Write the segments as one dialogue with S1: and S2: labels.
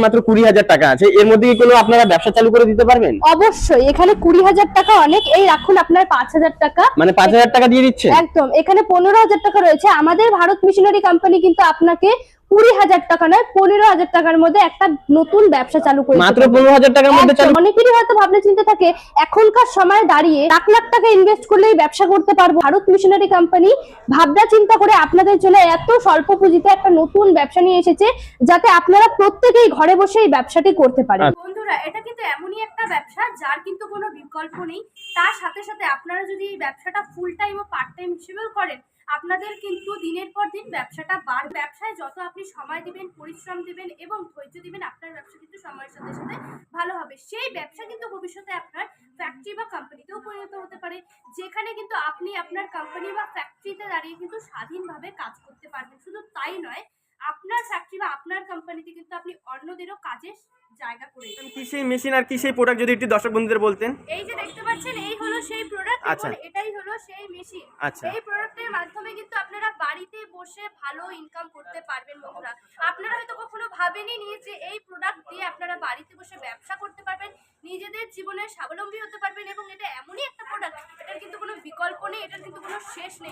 S1: মাত্র 20,000 টাকা আছে, এর মধ্যে কি কোনো আপনারা ব্যবসা চালু করে দিতে পারবেন?
S2: অবশ্যই, এখানে 20,000 টাকা অনেক, এই রাখুন আপনার 5,000 টাকা।
S1: মানে 5,000 টাকা দিয়ে দিচ্ছে?
S2: একদম, এখানে 15,000 টাকা রয়েছে। আমাদের ভারত মিশনারি কোম্পানি কিন্তু আপনাকে 20,000 টাকা নয় 15,000 টাকার মধ্যে একটা নতুন ব্যবসা চালু করে
S1: মাত্র 15,000 টাকার মধ্যে চালু।
S2: অনেকেরই হয়তো ভাবনা চিন্তা থাকে এখনকার সময় দাঁড়িয়ে লাখ লাখ টাকা ইনভেস্ট করলেই ব্যবসা করতে পারবো। ভারত মিশনারি কোম্পানি ভাবনা চিন্তা করে আপনাদের জন্য এত স্বল্প পুঁজিতে একটা নতুন ব্যবসা নিয়ে এসেছে, যাতে আপনারা প্রত্যেকেই ঘরে বসে এই ব্যবসাটি করতে পারেন।
S3: বন্ধুরা, এটা কিন্তু এমনই একটা ব্যবসা যার কিন্তু কোনো বিকল্প নেই। তার সাথে সাথে আপনারা যদি এই ব্যবসাটা ফুল টাইম ও পার্ট টাইম হিসেবেও করেন, আপনাদের কিন্তু দিনের পর দিন ব্যবসাটা বাড়বে। ব্যবসায় যত আপনি সময় দিবেন, পরিশ্রম দিবেন এবং ধৈর্য দিবেন, আপনার ব্যবসা কিন্তু সময়ের সাথে সাথে ভালো হবে। সেই ব্যবসা কিন্তু ভবিষ্যতে আপনার ফ্যাক্টরি বা কোম্পানিতেও পরিণত হতে পারে, যেখানে কিন্তু আপনি আপনার কোম্পানি বা ফ্যাক্টরিতে দাঁড়িয়ে কিন্তু স্বাধীনভাবে কাজ করতে পারবেন। শুধু তাই নয়, আপনার ফ্যাক্টরি বা আপনার কোম্পানিতে কিন্তু আপনি অন্যদেরও কাজের জায়গা করে দেবেন।
S1: কি সেই মেশিন আর কি সেই প্রোডাক্ট যদি একটু দর্শক বন্ধুদের বলতেন।
S3: এই যে দেখতে পাচ্ছেন, এই হলো সেই প্রোডাক্ট এবং এটাই হলো সেই মেশিন। এই প্রোডাক্টের মাধ্যমে কিন্তু আপনারা বাড়িতে বসে ভালো ইনকাম করতে পারবেন। বন্ধুরা, আপনারা হয়তো কখনো ভাবেনি যে এই প্রোডাক্ট দিয়ে আপনারা বাড়িতে বসে ব্যবসা করতে পারবেন, নিজেদের জীবনে স্বাবলম্বী হতে পারবেন এবং এটা এমনই একটা প্রোডাক্ট, এটার কিন্তু কোনো বিকল্প নেই, এটার কিন্তু কোনো শেষ নেই।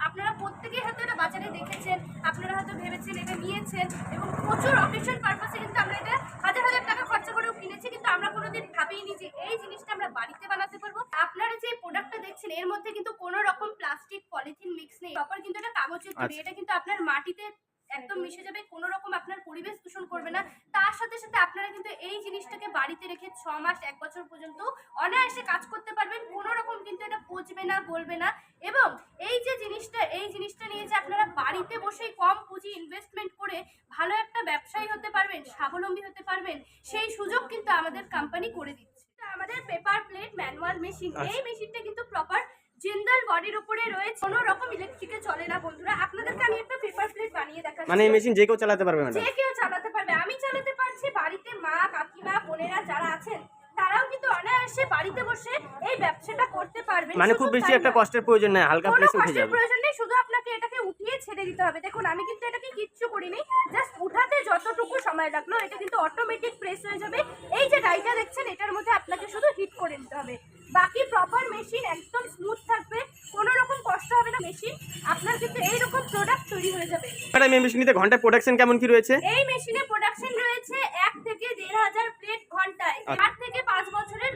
S3: আপনারা প্রত্যেকেই হয়তো এটা বাজারে দেখেছেন, আপনারা হয়তো ভেবেছেন এটা নিয়েছেন এবং প্রচুর অকেশন পারপাসে কিন্তু আমরা এটা হাজার হাজার টাকা খরচা করেও কিনেছি, কিন্তু আমরা কোনোদিন ভাবিনি যে এই জিনিসটা আমরা বাড়িতে বানাতে পারবো। আপনারা যে প্রোডাক্টটা দেখছেন এর মধ্যে কিন্তু কোনো রকম প্লাস্টিক পলিথিন মিক্স নেই, প্রপার কিন্তু এটা কাগজের তৈরি। এটা কিন্তু আপনার মাটিতে একদম মিশে যাবে, কোনো রকম আপনার পরিবেশ দূষণ করবে না। তার সাথে সাথে আপনারা কিন্তু এই জিনিসটাকে বাড়িতে রেখে 6 মাস 1 বছর পর্যন্ত অনায়াসে কাজ করতে পারবেন। কোনো রকম কিন্তু এটা পচবে না, গলবে না। এবং এই যে জিনিসটা, এই জিনিসটা নিয়ে যে আপনারা বাড়িতে বসেই কম পুঁজি ইনভেস্টমেন্ট করে ভালো একটা ব্যবসায়ী হতে পারবেন, স্বাবলম্বী হতে পারবেন, সেই সুযোগ কিন্তু আমাদের কোম্পানি করে দিচ্ছে। আমাদের পেপার প্লেট ম্যানুয়াল মেশিন, এই মেশিনটা কিন্তু প্রপার জিন্দাল বডির উপরে রয়েছে, কোনো রকম ইলেকট্রিকে চলে না। বন্ধুরা, আপনাদেরকে আমি একটা পেপার প্লেট বানিয়ে দেখাচ্ছি।
S1: মানে এই মেশিন যে কেউ চালাতে পারবে?
S3: যে কেউ চালাতে পারবে, আমি চালাতে পারছি, বাড়িতে মা কাকিমা বোনেরা যারা আছেন তারাও কিন্তু অনায়াসে বাড়িতে বসে এই ব্যবসাটা করতে পারবেন।
S1: মানে খুব বেশি একটা কষ্টের প্রয়োজন নেই, হালকা প্রেসে উঠে যাবে।
S3: প্রয়োজন নেই, শুধু আপনাকে এটাকে উঠিয়ে ছেড়ে দিতে হবে। দেখুন, আমি কিন্তু এটাকে কিচ্ছু করিনি, জাস্ট উঠাতে যতটুকু সময় লাগলো এটা কিন্তু অটোমেটিক প্রেস হয়ে যাবে। এই যে ডাইটা দেখছেন, এটার মধ্যে আপনাকে শুধু হিট করে নিতে হবে, বাকি প্রপার মেশিন একদম স্মুথ থাকবে, কোনো রকম কষ্ট হবে না। মেশিন আপনার কিন্তু এইরকম প্রোডাক্ট তৈরি হয়ে যাবে।
S1: এই মেশিনটিতে ঘন্টায় প্রোডাকশন কেমন কি রয়েছে?
S3: এই মেশিনে প্রোডাকশন রয়েছে 1 থেকে 1,500 প্লেট ঘন্টায়, 4 থেকে 5 বছরের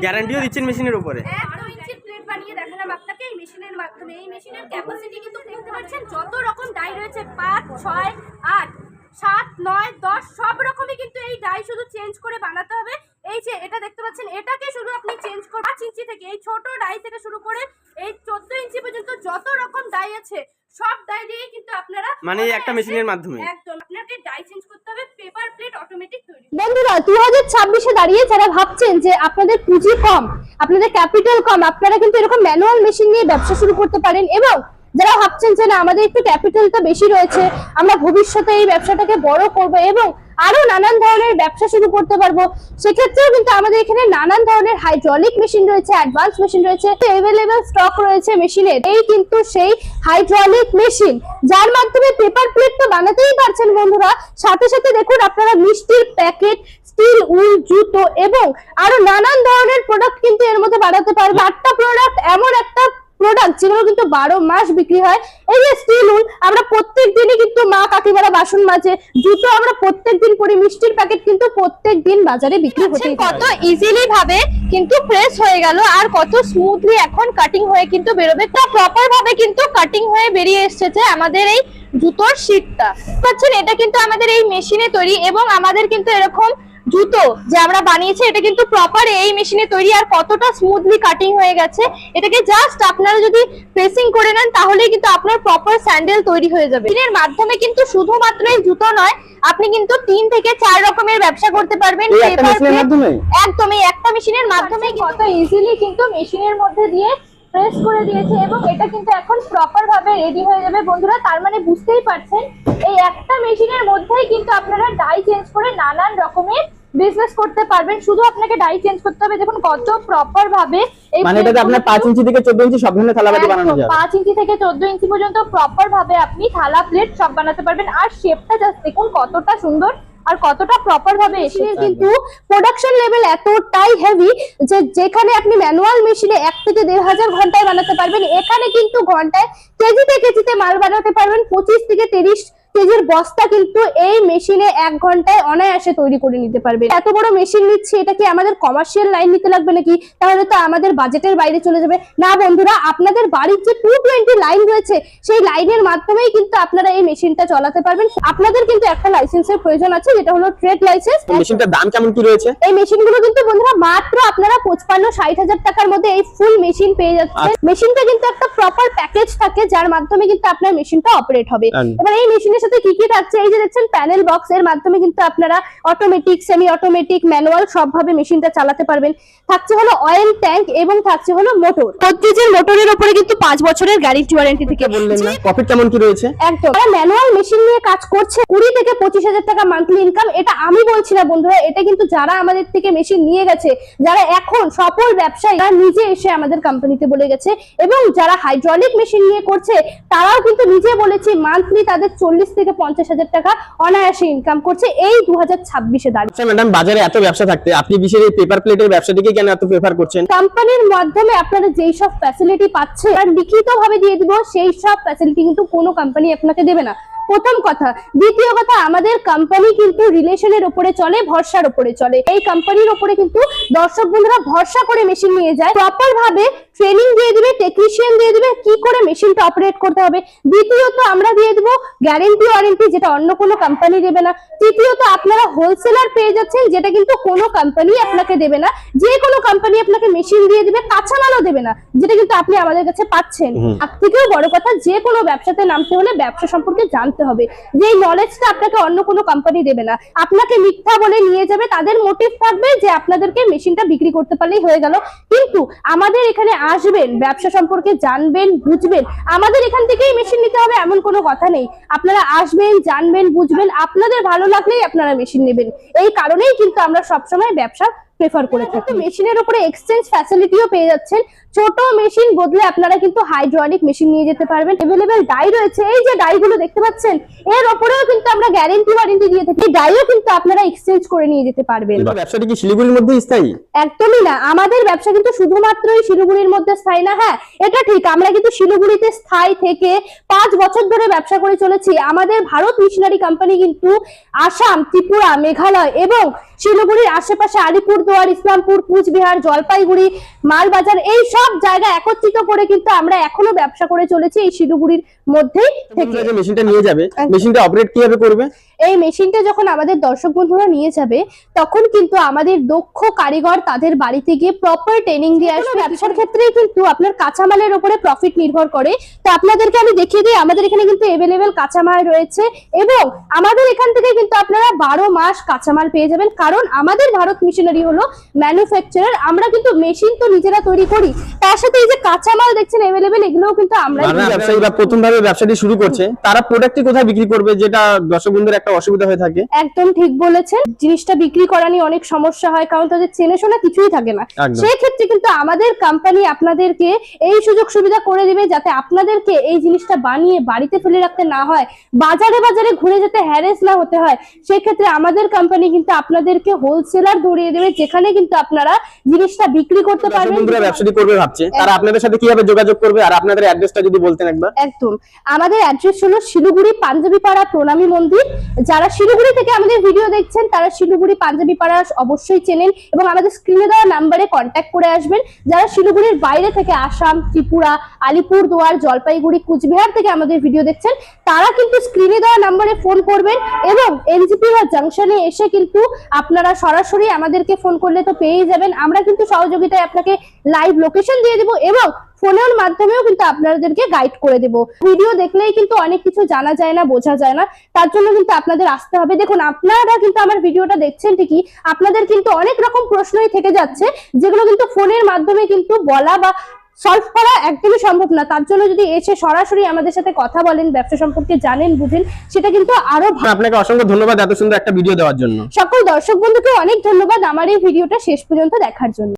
S1: গ্যারান্টিও দিচ্ছেন মেশিনের উপরে।
S3: 2 ইঞ্চির প্লেট বানিয়ে দেখালাম আপনাকে এই মেশিনের মাধ্যমে। এই মেশিনের ক্যাপাসিটি কিন্তু দেখতে পাচ্ছেন, যত রকম ডাই রয়েছে 5, 6, 8, 7, 9, 10 সব রকমই কিন্তু এই ডাই শুধু চেঞ্জ করে বানাতে হবে। এই যে এটা দেখতে পাচ্ছেন, এটাকে শুধু আপনি চেঞ্জ করে 5 ইঞ্চি থেকে এই ছোট ডাই থেকে শুরু করে এই 14 ইঞ্চি পর্যন্ত যত রকম ডাই আছে সব ডাই দিয়ে কিন্তু আপনারা
S1: মানে একটা মেশিনের মাধ্যমে
S3: একদম আপনাকে ডাই চেঞ্জ করতে হবে, পেপার প্লেট অটোমেটিক তৈরি।
S2: বন্ধুরা, 2026-এ দাঁড়িয়ে যারা ভাবছেন যে আপনাদের পুঁজি কম, আপনাদের ক্যাপিটাল কম, আপনারা কিন্তু এরকম ম্যানুয়াল মেশিন নিয়ে ব্যবসা শুরু করতে পারেন। এবং যারা ভাবছেন যে না আমাদের একটু ক্যাপিটালটা বেশি রয়েছে, আমরা ভবিষ্যতে এই ব্যবসাটাকে বড় করব এবং আরো নানান ধরনের ব্যবসা শুরু করতে পারবো, সেক্ষেত্রেও কিন্তু আমাদের এখানে নানান ধরনের হাইড্রোলিক মেশিন রয়েছে, অ্যাডভান্স মেশিন রয়েছে, অ্যাভেলেবল স্টক রয়েছে মেশিনের। এই কিন্তু সেই হাইড্রোলিক মেশিন যার মাধ্যমে পেপার প্লেট তো বানাতেই পারছেন বন্ধুরা, সাথে সাথে দেখুন আপনারা মিষ্টির প্যাকেট, স্টিল, উল, জুতো এবং আরো নানান ধরনের প্রোডাক্ট কিন্তু এর মধ্যে বানাতে পারবে। 8টা প্রোডাক্ট, এমন একটা প্রোডাক্ট যেগুলো কিন্তু 12 মাস বিক্রি হয়। এই যে স্টিল উল, আমরা প্রত্যেক দিনই কিন্তু মা কাকিমারা বাসন মাজে, জুতো আমরা প্রত্যেক দিন পরি, মিষ্টির প্যাকেট কিন্তু প্রত্যেক দিন বাজারে বিক্রি হচ্ছে। কত ইজিলি ভাবে কিন্তু প্রেস হয়ে গেল আর কত স্মুথলি এখন কাটিং হয়ে কিন্তু বেরোবে, তো প্রপার ভাবে কিন্তু কাটিং হয়ে বেরিয়ে এসেছে আমাদের এই জুতোর শীটটা। পাচ্ছেন, এটা কিন্তু আমাদের এই মেশিনে তৈরি এবং আমাদের কিন্তু এরকম জুতো যে আমরা বানিয়েছি এটা কিন্তু প্রপার এই মেশিনে তৈরি আর কতটা স্মুথলি কাটিং হয়ে গেছে। এটাকে জাস্ট আপনারা যদি প্রেসিং করে নেন তাহলে কিন্তু আপনার প্রপার স্যান্ডেল তৈরি হয়ে যাবে। এর মাধ্যমে কিন্তু শুধুমাত্র এই জুতো নয়, আপনি কিন্তু 3 থেকে 4 রকমের ব্যবসা করতে পারবেন একদম এই একটা মেশিনের মাধ্যমে। কত ইজিলি কিন্তু মেশিনের মধ্যে দিয়ে প্রেস করে দিয়েছে এবং এটা কিন্তু এখন প্রপার ভাবে রেডি হয়ে যাবে। বন্ধুরা, তার মানে বুঝতেই পারছেন এই একটা মেশিনের মধ্যেই কিন্তু আপনারা ডাই চেঞ্জ করে নানান রকমের বিজনেস করতে পারবেন। শুধু আপনাকে ডাই চেঞ্জ করতে হবে। দেখুন কত প্রপার ভাবে এই
S1: মানে এটাতে আপনার 5 ইঞ্চি থেকে 14 ইঞ্চি সব ধরনের থালাবাটি বানানো যায়।
S2: 5 ইঞ্চি থেকে 14 ইঞ্চি পর্যন্ত প্রপার ভাবে আপনি থালা প্লেট সব বানাতে পারবেন। আর শেপটা জাস্ট দেখুন কতটা সুন্দর আর কতটা প্রপার ভাবে এসে কিন্তু প্রোডাকশন লেভেল এতটাই হেভি যে যেখানে আপনি ম্যানুয়াল মেশিনে 1 থেকে 1,500 ঘন্টায় বানাতে পারবেন, এখানে কিন্তু ঘন্টায় কেজিতে মাল বানাতে পারবেন। 25 থেকে 30 কেজির বস্তা কিন্তু এই মেশিনে 1 ঘন্টায় অনায়াসে তৈরি করে নিতে পারবে। এত বড় মেশিন নিচ্ছে, এটা কি আমাদের কমার্শিয়াল লাইন নিতে লাগবে নাকি? তাহলে তো আমাদের বাজেটের বাইরে চলে যাবে। না বন্ধুরা, আপনাদের বাড়ির যে 220 লাইন রয়েছে সেই লাইনের মাধ্যমেই কিন্তু আপনারা এই মেশিনটা চালাতে পারবেন। আপনাদের কিন্তু একটা লাইসেন্সের প্রয়োজন আছে, যেটা হলো ট্রেড লাইসেন্স।
S1: মেশিনটার দাম কেমন কি রয়েছে?
S2: এই মেশিনগুলো কিন্তু বন্ধুরা মাত্র আপনারা 55-60 হাজার টাকার মধ্যে এই ফুল মেশিন পেয়ে যাচ্ছেন। মেশিনটা কিন্তু একটা প্রপার প্যাকেজ থাকে, যার মাধ্যমে কিন্তু আপনার মেশিনটা অপারেট হবে। এবার এই মেশিনের সাথে কি কি থাকছে, এই যে দেখছেন প্যানেল বক্স, এর মাধ্যমে কিন্তু আপনারা অটোমেটিক, সেমি অটোমেটিক, ম্যানুয়াল সবভাবে মেশিনটা চালাতে পারবেন। থাকছে হলো অয়েল ট্যাঙ্ক এবং থাকছে হলো মোটর। প্রত্যেকজন মোটরের উপরে কিন্তু 5 বছরের গ্যারান্টি ওয়ারেন্টি থেকে
S1: বললেন না প্রফিট কেমন কি রয়েছে?
S2: একদম। যারা ম্যানুয়াল মেশিন নিয়ে কাজ করছে 20 থেকে 25 হাজার টাকা মান্থলি ইনকাম, এটা আমি বলছি না বন্ধুরা, এটা কিন্তু যারা আমাদের থেকে মেশিন নিয়ে গেছে, যারা এখন সফল ব্যবসায়ী, তারা নিজে এসে আমাদের কোম্পানিতে বলে গেছে। এবং যারা হাইড্রোলিক মেশিন নিয়ে করছে তারাও কিন্তু নিজে বলেছে মান্থলি তাদের 40 থেকে 50 হাজার টাকা অনায়াসে ইনকাম করছে এই 2026-এ দাঁড়িয়ে।
S1: আচ্ছা ম্যাডাম, বাজারে এত ব্যবসা থাকতে আপনি বিশেষ এই পেপার প্লেটের ব্যবসাটিকে কেন এত প্রেফার করছেন?
S2: কোম্পানির মাধ্যমে আপনারা যেই সব ফ্যাসিলিটি পাচ্ছেন আর লিখিত ভাবে দিয়ে দিব, সেই সব ফ্যাসিলিটি কিন্তু কোনো কোম্পানি আপনাকে দেবে না, প্রথম কথা। দ্বিতীয় কথা, আমাদের কোম্পানি কিন্তু রিলেশনের উপরে চলে, ভরসার উপরে চলে। এই কোম্পানির উপরে কিন্তু দর্শক বন্ধুরা ভরসা করে মেশিন নিয়ে যায়, প্রপার ভাবে ট্রেনিং দিয়ে দিবে, টেকনিশিয়ান দিয়ে দিবে কি করে মেশিনটা অপারেট করতে হবে। দ্বিতীয়ত আমরা দিয়ে দিব গ্যারান্টি ওয়ারেন্টি, যেটা অন্য কোনো কোম্পানি দেবে না। তৃতীয়ত আপনারা হোলসেলার পেয়ে যাচ্ছেন, যেটা কিন্তু কোনো কোম্পানি আপনাকে দেবে না। যে কোনো কোম্পানি আপনাকে মেশিন দিয়ে দিবে, কাঁচামালও দেবে না, যেটা কিন্তু আপনি আমাদের কাছে পাচ্ছেন। তার থেকেও বড় কথা, যে কোনো ব্যবসাতে নামতে হলে ব্যবসা সম্পর্কে জানতে হবে, যে নলেজটা আপনাকে অন্য কোনো কোম্পানি দেবে না। আপনাকে মিথ্যা বলে নিয়ে যাবে, তাদের মোটিভ থাকবে যে আপনাদেরকে মেশিনটা বিক্রি করতে পারলেই হয়ে গেল। কিন্তু আমাদের এখানে আসবেন, ব্যবসা সম্পর্কে জানবেন, বুঝবেন, আমাদের এখান থেকেই মেশিন নিতে হবে এমন কোনো কথা নেই। আপনারা আসবেন, জানবেন, বুঝবেন, আপনাদের ভালো লাগলেই আপনারা মেশিন নেবেন। এই কারণেই কিন্তু আমরা সবসময় ব্যবসা প্রেফার করে থাকি। মেশিনের উপরে এক্সচেঞ্জ ফ্যাসিলিটিও পেয়ে যাচ্ছেন। ছোট মেশিন বদলে আপনারা কিন্তু হাইড্রোলিক মেশিন নিয়ে যেতে পারবেন। अवेलेबल ডাই রয়েছে, এই যে ডাইগুলো দেখতে পাচ্ছেন, এর উপরেও কিন্তু আমরা গ্যারান্টি ওয়ারেন্টি দিয়ে থাকি। এই ডাইও কিন্তু আপনারা এক্সচেঞ্জ করে নিয়ে যেতে পারবেন।
S1: ব্যবসাটা কি শিলিগুড়ির মধ্যে স্থায়ী?
S2: একদমই না, আমাদের ব্যবসা কিন্তু শুধুমাত্রই শিলিগুড়ির মধ্যে স্থায়ী না। হ্যাঁ, এটা ঠিক, আমরা কিন্তু শিলিগুড়িতে স্থায়ী থেকে 5 বছর ধরে ব্যবসা করে চলেছি। আমাদের ভারত মিশনারি কোম্পানি কিন্তু আসাম, ত্রিপুরা, মেঘালয় এবং শিলিগুড়ির আশেপাশে আলিপুরদুয়ার, ইসলামপুর, কুচবিহার, জলপাইগুড়ি, মালবাজার, এই সব জায়গা একত্রিত করে কিন্তু আমরা এখনো ব্যবসা করে চলেছি এই শিলিগুড়ির মধ্যেই থেকে।
S1: যে মেশিনটা নিয়ে যাবে, মেশিনটা অপারেট কিভাবে করবে?
S2: এই মেশিনটা যখন আমাদের দর্শক বন্ধুরা নিয়ে যাবে, তখন কিন্তু আমাদের দক্ষ কারিগর তাদের বাড়িতে গিয়ে প্রপার ট্রেনিং দিয়ে আসবে। ব্যবসার ক্ষেত্রে কিন্তু আপনার কাঁচামালের উপরে প্রফিট নির্ভর করে। তো আপনাদেরকে আমি দেখিয়ে দিই, আমাদের এখানে কিন্তু अवेलेबल কাঁচামাল রয়েছে এবং আমাদের এখান থেকে কিন্তু আপনারা 12 মাস কাঁচামাল পেয়ে যাবেন। কারণ আমাদের ভারত মিশনারি হলো ম্যানুফ্যাকচারার, আমরা কিন্তু মেশিন তো নিজেরা তৈরি করি, তার সাথে এই যে কাঁচামাল দেখছেন अवेलेबल, এগুলোও কিন্তু আমরা।
S1: ব্যবসায়ী বা প্রথম ভাবে ব্যবসাটি শুরু করছে, তারা প্রোডাক্টটি কোথায় বিক্রি করবে, যেটা দর্শক বন্ধুদের একটা অসুবিধা হয়ে থাকে?
S2: একদম ঠিক বলেছেন, জিনিসটা বিক্রি করা নিয়ে অনেক সমস্যা হয়, কারণ তাদের চেনাশোনা কিছুই থাকে না। সেই ক্ষেত্রে কিন্তু আমাদের কোম্পানি আপনাদেরকে এই সুযোগ সুবিধা করে দিবে, যাতে আপনাদেরকে এই জিনিসটা বানিয়ে বাড়িতে ফেলে রাখতে না হয়, বাজারে বাজারে ঘুরে যেতে হ্যারেস না হতে হয়। সেই ক্ষেত্রে আমাদের কোম্পানি কিন্তু আপনাদেরকে হোলসেলার ধরিয়ে দেবে, যেখানে কিন্তু আপনারা জিনিসটা বিক্রি করতে পারবেন।
S1: বন্ধুরা ব্যবসাটি করবে ভাবছে, তারা আপনাদের সাথে কিভাবে যোগাযোগ করবে, আর আপনাদের অ্যাড্রেসটা যদি বলতেন একবার।
S2: একদম, আমাদের অ্যাড্রেস হলো শিলিগুড়ি পাঞ্জাবি পাড়া প্রণামী মন্দির। যারা শিলিগুড়ি থেকে আমাদের ভিডিও দেখছেন তারা শিলিগুড়ি পাঞ্জাবি পাড়া অবশ্যই চেনেন এবং আমাদের স্ক্রিনে দেওয়া নাম্বারে কন্ট্যাক্ট করে আসবেন। যারা শিলিগুড়ির বাইরে থেকে আসাম, ত্রিপুরা, আলিপুরদুয়ার, জলপাইগুড়ি, কুচবিহার থেকে আমাদের ভিডিও দেখছেন, তারা কিন্তু স্ক্রিনে দেওয়া নাম্বারে ফোন করবেন এবং এনজিপি বা জাংশনে এসে কিন্তু আপনারা সরাসরি আমাদেরকে ফোন করলে তো পেয়ে যাবেন। আমরা কিন্তু সহযোগিতায় আপনাকে লাইভ লোকেশন দিয়ে দেবো এবং ফোনের মাধ্যমেও কিন্তু আপনাদেরকে গাইড করে দেব। ভিডিও দেখলেই কিন্তু অনেক কিছু জানা যায় না, বোঝা যায় না, তার জন্য কিন্তু আপনাদের আসতে হবে। দেখুন, আপনারা কিন্তু আমার ভিডিওটা দেখছেন ঠিকই, আপনাদের কিন্তু অনেক রকম প্রশ্নই থেকে যাচ্ছে, যেগুলো কিন্তু ফোনের মাধ্যমে কিন্তু বলা বা সলভ করা একদমই সম্ভব না। তার জন্য যদি এসে সরাসরি আমাদের সাথে কথা বলেন, ব্যবসা সম্পর্কে জানেন, বুঝেন, সেটা কিন্তু আরো ভালো।
S1: আপনাকে অসংখ্য ধন্যবাদ এত সুন্দর একটা ভিডিও দেওয়ার জন্য।
S2: সকল দর্শক বন্ধুকে অনেক ধন্যবাদ আমার এই ভিডিওটা শেষ পর্যন্ত দেখার জন্য।